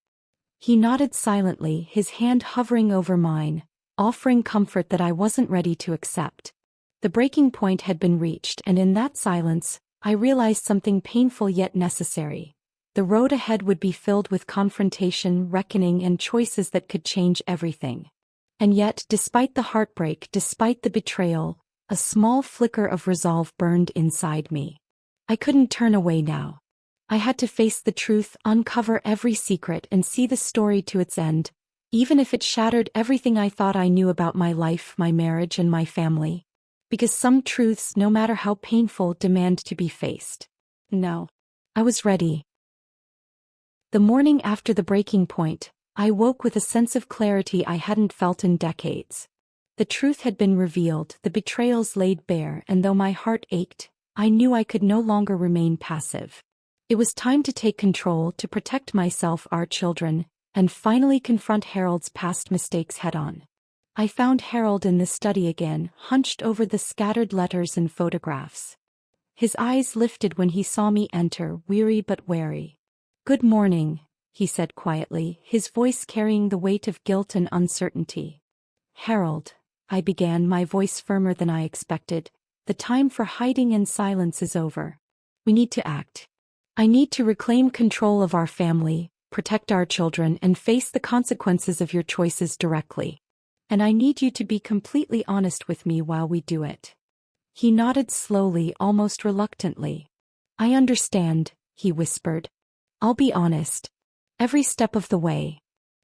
He nodded silently, his hand hovering over mine, offering comfort that I wasn't ready to accept. The breaking point had been reached, and in that silence, I realized something painful yet necessary. The road ahead would be filled with confrontation, reckoning, and choices that could change everything. And yet, despite the heartbreak, despite the betrayal, a small flicker of resolve burned inside me. I couldn't turn away now. I had to face the truth, uncover every secret, and see the story to its end, even if it shattered everything I thought I knew about my life, my marriage, and my family. Because some truths, no matter how painful, demand to be faced. No. I was ready. The morning after the breaking point, I woke with a sense of clarity I hadn't felt in decades. The truth had been revealed, the betrayals laid bare, and though my heart ached, I knew I could no longer remain passive. It was time to take control, to protect myself, our children, and finally confront Harold's past mistakes head-on. I found Harold in the study again, hunched over the scattered letters and photographs. His eyes lifted when he saw me enter, weary but wary. "Good morning," he said quietly, his voice carrying the weight of guilt and uncertainty. "Harold," I began, my voice firmer than I expected, "the time for hiding and silence is over. We need to act. I need to reclaim control of our family, protect our children, and face the consequences of your choices directly. And I need you to be completely honest with me while we do it." He nodded slowly, almost reluctantly. "I understand," he whispered. "I'll be honest. Every step of the way."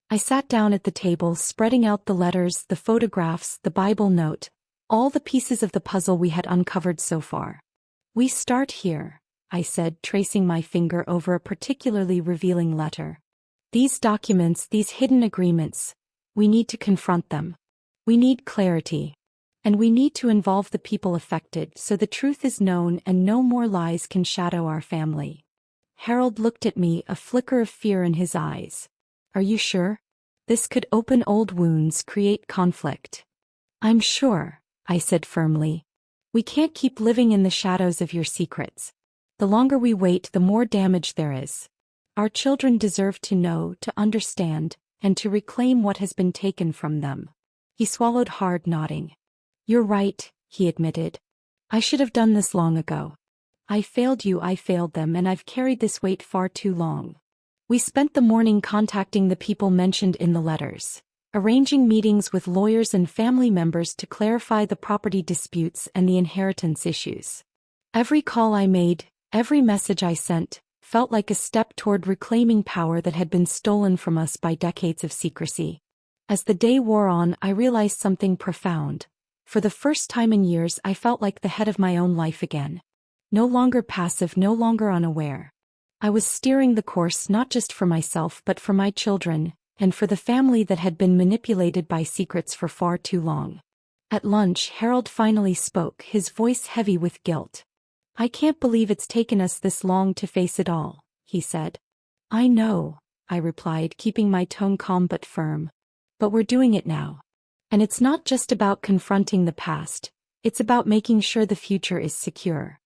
I sat down at the table, spreading out the letters, the photographs, the Bible note, all the pieces of the puzzle we had uncovered so far. "We start here," I said, tracing my finger over a particularly revealing letter. "These documents, these hidden agreements, we need to confront them. We need clarity. And we need to involve the people affected so the truth is known and no more lies can shadow our family." Harold looked at me, a flicker of fear in his eyes. "Are you sure? This could open old wounds, create conflict." "I'm sure," I said firmly. "We can't keep living in the shadows of your secrets. The longer we wait, the more damage there is. Our children deserve to know, to understand, and to reclaim what has been taken from them." He swallowed hard, nodding. "You're right," he admitted. "I should have done this long ago. I failed you, I failed them, and I've carried this weight far too long." We spent the morning contacting the people mentioned in the letters, arranging meetings with lawyers and family members to clarify the property disputes and the inheritance issues. Every call I made, every message I sent, felt like a step toward reclaiming power that had been stolen from us by decades of secrecy. As the day wore on, I realized something profound. For the first time in years, I felt like the head of my own life again. No longer passive, no longer unaware. I was steering the course not just for myself but for my children, and for the family that had been manipulated by secrets for far too long. At lunch, Harold finally spoke, his voice heavy with guilt. "I can't believe it's taken us this long to face it all," he said. "I know," I replied, keeping my tone calm but firm. "But we're doing it now. And it's not just about confronting the past, it's about making sure the future is secure.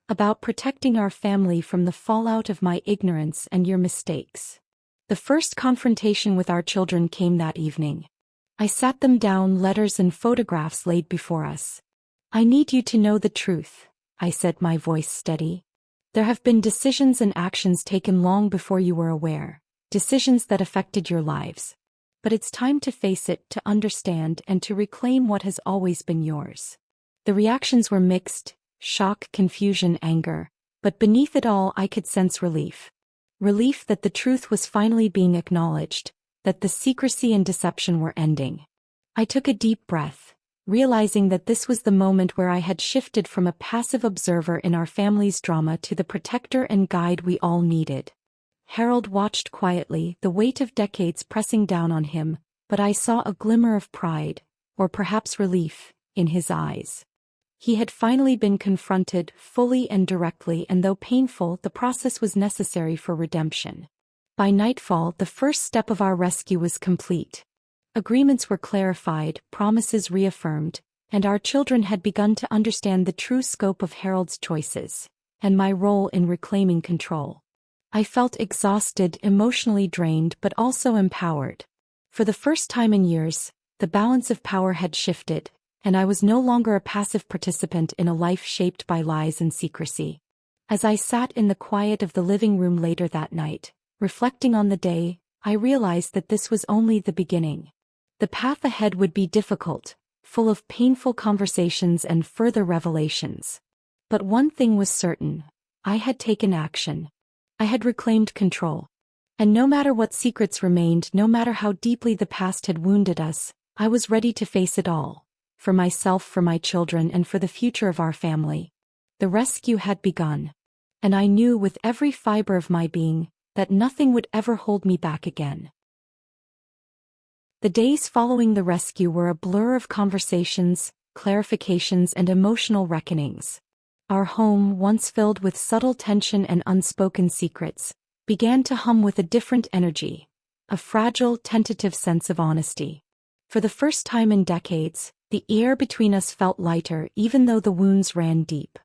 About protecting our family from the fallout of my ignorance and your mistakes." The first confrontation with our children came that evening. I sat them down, letters and photographs laid before us. "I need you to know the truth," I said, my voice steady. "There have been decisions and actions taken long before you were aware, decisions that affected your lives. But it's time to face it, to understand, and to reclaim what has always been yours." The reactions were mixed. Shock, confusion, anger. But beneath it all I could sense relief. Relief that the truth was finally being acknowledged, that the secrecy and deception were ending. I took a deep breath, realizing that this was the moment where I had shifted from a passive observer in our family's drama to the protector and guide we all needed. Harold watched quietly, the weight of decades pressing down on him, but I saw a glimmer of pride, or perhaps relief, in his eyes. He had finally been confronted, fully and directly, and though painful, the process was necessary for redemption. By nightfall, the first step of our rescue was complete. Agreements were clarified, promises reaffirmed, and our children had begun to understand the true scope of Harold's choices, and my role in reclaiming control. I felt exhausted, emotionally drained, but also empowered. For the first time in years, the balance of power had shifted, and I was no longer a passive participant in a life shaped by lies and secrecy. As I sat in the quiet of the living room later that night, reflecting on the day, I realized that this was only the beginning. The path ahead would be difficult, full of painful conversations and further revelations. But one thing was certain: I had taken action. I had reclaimed control. And no matter what secrets remained, no matter how deeply the past had wounded us, I was ready to face it all. For myself, for my children, and for the future of our family. The rescue had begun. And I knew with every fiber of my being that nothing would ever hold me back again. The days following the rescue were a blur of conversations, clarifications, and emotional reckonings. Our home, once filled with subtle tension and unspoken secrets, began to hum with a different energy, a fragile, tentative sense of honesty. For the first time in decades, the air between us felt lighter even though the wounds ran deep.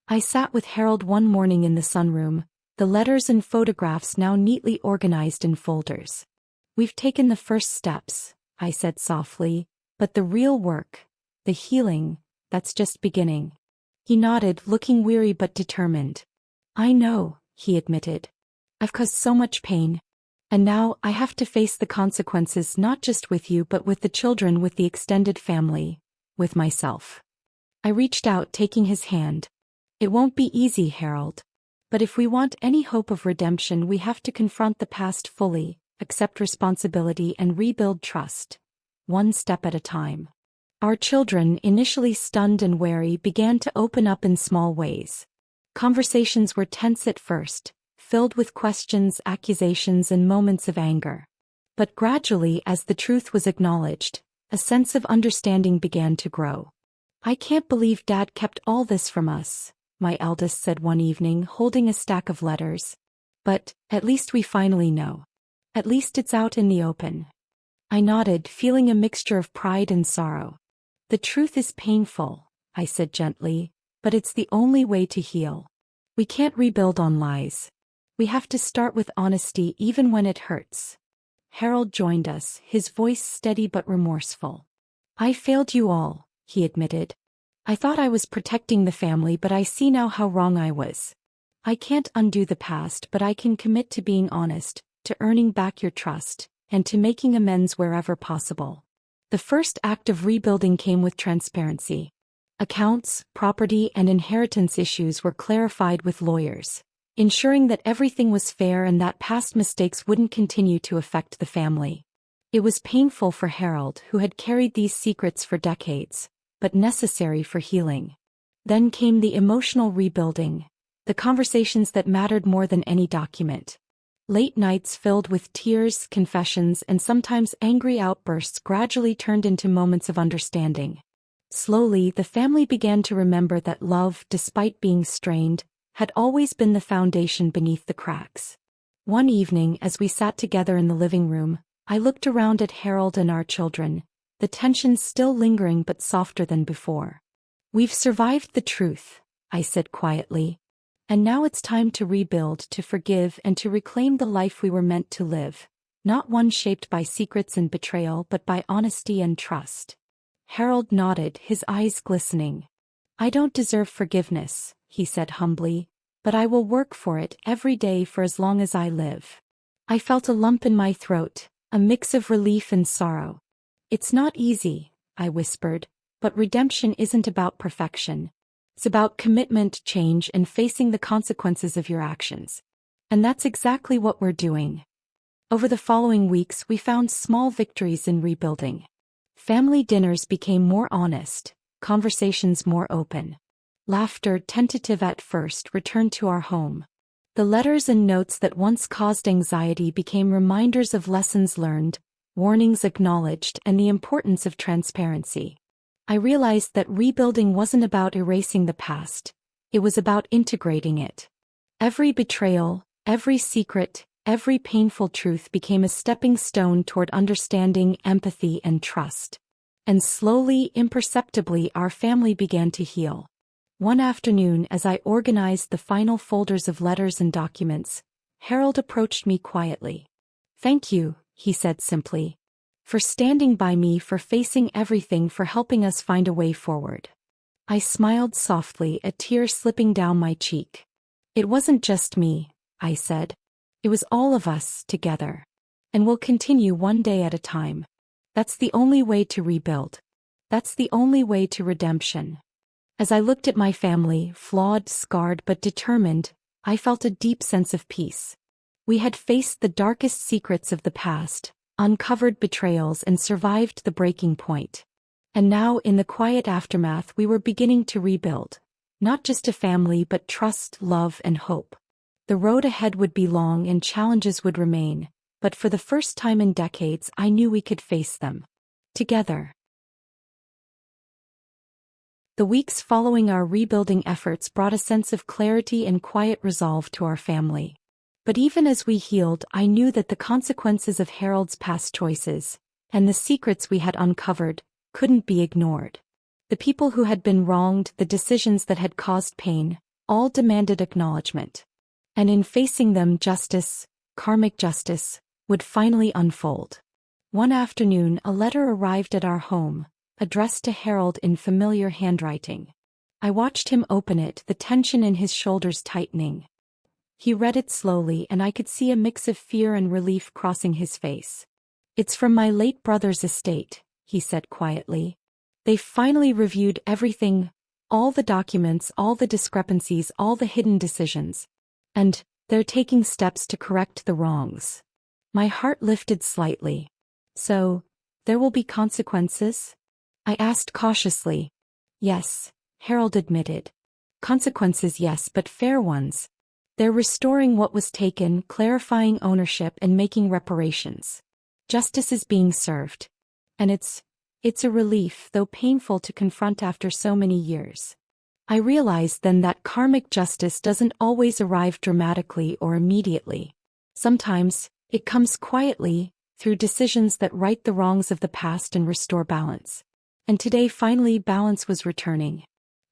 I sat with Harold one morning in the sunroom, the letters and photographs now neatly organized in folders. "We've taken the first steps," I said softly, "but the real work, the healing, that's just beginning." He nodded, looking weary but determined. "I know," he admitted. "I've caused so much pain. And now I have to face the consequences, not just with you but with the children, with the extended family, with myself." I reached out, taking his hand. "It won't be easy, Harold. But if we want any hope of redemption, we have to confront the past fully, accept responsibility, and rebuild trust. One step at a time." Our children, initially stunned and wary, began to open up in small ways. Conversations were tense at first, filled with questions, accusations, and moments of anger. But gradually, as the truth was acknowledged, a sense of understanding began to grow. "I can't believe Dad kept all this from us," my eldest said one evening, holding a stack of letters. "But, at least we finally know. At least it's out in the open." I nodded, feeling a mixture of pride and sorrow. "The truth is painful," I said gently, "but it's the only way to heal. We can't rebuild on lies. We have to start with honesty even when it hurts." Harold joined us, his voice steady but remorseful. "I failed you all," he admitted. "I thought I was protecting the family, but I see now how wrong I was. I can't undo the past, but I can commit to being honest, to earning back your trust, and to making amends wherever possible." The first act of rebuilding came with transparency. Accounts, property, and inheritance issues were clarified with lawyers, ensuring that everything was fair and that past mistakes wouldn't continue to affect the family. It was painful for Harold, who had carried these secrets for decades, but necessary for healing. Then came the emotional rebuilding, the conversations that mattered more than any document. Late nights filled with tears, confessions, and sometimes angry outbursts gradually turned into moments of understanding. Slowly, the family began to remember that love, despite being strained, had always been the foundation beneath the cracks. One evening, as we sat together in the living room, I looked around at Harold and our children, the tension still lingering but softer than before. "We've survived the truth," I said quietly. "And now it's time to rebuild, to forgive, and to reclaim the life we were meant to live, not one shaped by secrets and betrayal but by honesty and trust." Harold nodded, his eyes glistening. "I don't deserve forgiveness," he said humbly, "but I will work for it every day for as long as I live." I felt a lump in my throat, a mix of relief and sorrow. "It's not easy," I whispered, "but redemption isn't about perfection. It's about commitment, change, and facing the consequences of your actions. And that's exactly what we're doing." Over the following weeks, we found small victories in rebuilding. Family dinners became more honest, conversations more open. Laughter, tentative at first, returned to our home. The letters and notes that once caused anxiety became reminders of lessons learned, warnings acknowledged, and the importance of transparency. I realized that rebuilding wasn't about erasing the past, it was about integrating it. Every betrayal, every secret, every painful truth became a stepping stone toward understanding, empathy, and trust. And slowly, imperceptibly, our family began to heal. One afternoon, as I organized the final folders of letters and documents, Harold approached me quietly. "Thank you," he said simply, "for standing by me, for facing everything, for helping us find a way forward." I smiled softly, a tear slipping down my cheek. "It wasn't just me," I said. "It was all of us, together. And we'll continue one day at a time. That's the only way to rebuild. That's the only way to redemption." As I looked at my family, flawed, scarred but determined, I felt a deep sense of peace. We had faced the darkest secrets of the past, uncovered betrayals, and survived the breaking point. And now, in the quiet aftermath, we were beginning to rebuild. Not just a family, but trust, love, and hope. The road ahead would be long and challenges would remain, but for the first time in decades, I knew we could face them. Together. The weeks following our rebuilding efforts brought a sense of clarity and quiet resolve to our family. But even as we healed, I knew that the consequences of Harold's past choices, and the secrets we had uncovered, couldn't be ignored. The people who had been wronged, the decisions that had caused pain, all demanded acknowledgement. And in facing them, justice, karmic justice, would finally unfold. One afternoon, a letter arrived at our home, addressed to Harold in familiar handwriting. I watched him open it, the tension in his shoulders tightening. He read it slowly, and I could see a mix of fear and relief crossing his face. "It's from my late brother's estate," he said quietly. "They finally reviewed everything, all the documents, all the discrepancies, all the hidden decisions. And they're taking steps to correct the wrongs." My heart lifted slightly. "So, there will be consequences?" I asked cautiously. "Yes," Harold admitted. "Consequences, yes, but fair ones. They're restoring what was taken, clarifying ownership, and making reparations. Justice is being served. And it's a relief, though painful to confront after so many years." I realized then that karmic justice doesn't always arrive dramatically or immediately. Sometimes, it comes quietly, through decisions that right the wrongs of the past and restore balance. And today, finally, balance was returning.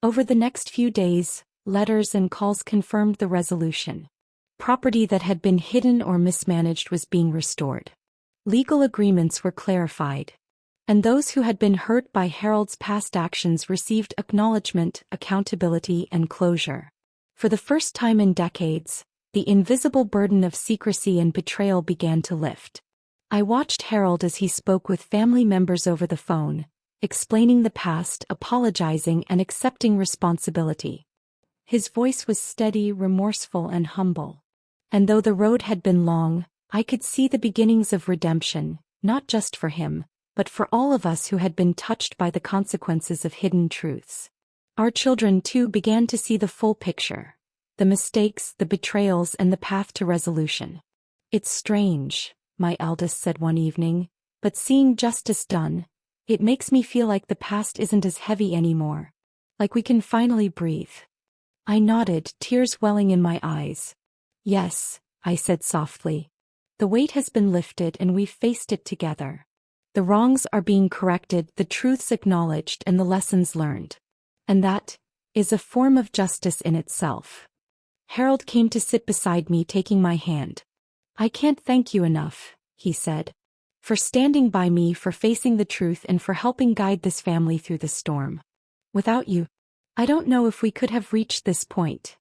Over the next few days, letters and calls confirmed the resolution. Property that had been hidden or mismanaged was being restored. Legal agreements were clarified. And those who had been hurt by Harold's past actions received acknowledgement, accountability, and closure. For the first time in decades, the invisible burden of secrecy and betrayal began to lift. I watched Harold as he spoke with family members over the phone, explaining the past, apologizing, and accepting responsibility. His voice was steady, remorseful, and humble. And though the road had been long, I could see the beginnings of redemption, not just for him, but for all of us who had been touched by the consequences of hidden truths. Our children, too, began to see the full picture: the mistakes, the betrayals, and the path to resolution. "It's strange," my eldest said one evening, "but seeing justice done, it makes me feel like the past isn't as heavy anymore. Like we can finally breathe." I nodded, tears welling in my eyes. "Yes," I said softly. "The weight has been lifted and we've faced it together. The wrongs are being corrected, the truths acknowledged, and the lessons learned. And that is a form of justice in itself." Harold came to sit beside me, taking my hand. "I can't thank you enough," he said, "for standing by me, for facing the truth, and for helping guide this family through the storm. Without you, I don't know if we could have reached this point."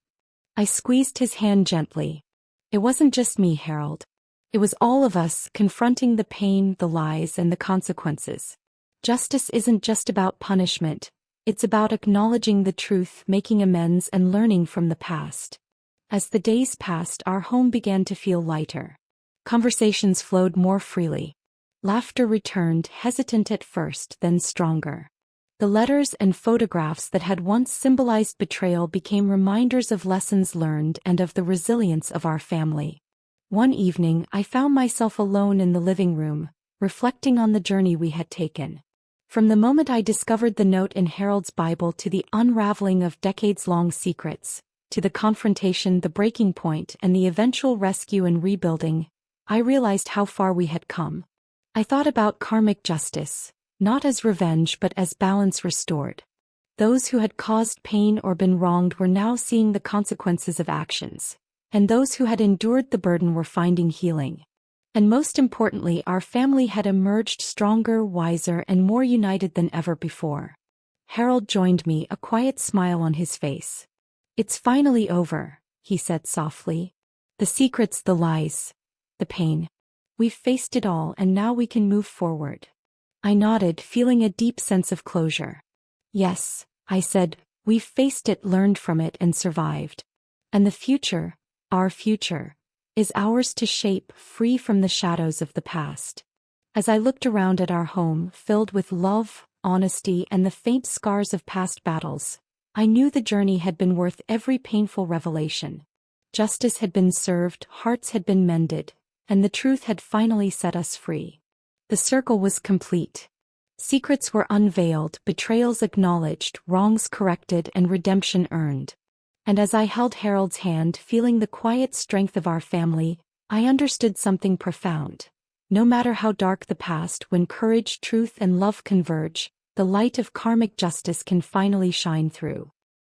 I squeezed his hand gently. "It wasn't just me, Harold. It was all of us, confronting the pain, the lies, and the consequences. Justice isn't just about punishment, it's about acknowledging the truth, making amends, and learning from the past." As the days passed, our home began to feel lighter. Conversations flowed more freely. Laughter returned, hesitant at first, then stronger. The letters and photographs that had once symbolized betrayal became reminders of lessons learned and of the resilience of our family. One evening, I found myself alone in the living room, reflecting on the journey we had taken. From the moment I discovered the note in Harold's Bible to the unraveling of decades-long secrets, to the confrontation, the breaking point, and the eventual rescue and rebuilding, I realized how far we had come. I thought about karmic justice, not as revenge but as balance restored. Those who had caused pain or been wronged were now seeing the consequences of actions, and those who had endured the burden were finding healing. And most importantly, our family had emerged stronger, wiser, and more united than ever before. Harold joined me, a quiet smile on his face. "It's finally over," he said softly. "The secrets, the lies, the pain. We've faced it all and now we can move forward." I nodded, feeling a deep sense of closure. "Yes," I said, "we've faced it, learned from it, and survived. And the future, our future, is ours to shape, free from the shadows of the past." As I looked around at our home, filled with love, honesty, and the faint scars of past battles, I knew the journey had been worth every painful revelation. Justice had been served, hearts had been mended, and the truth had finally set us free. The circle was complete. Secrets were unveiled, betrayals acknowledged, wrongs corrected, and redemption earned. And as I held Harold's hand, feeling the quiet strength of our family, I understood something profound. No matter how dark the past, when courage, truth, and love converge, the light of karmic justice can finally shine through.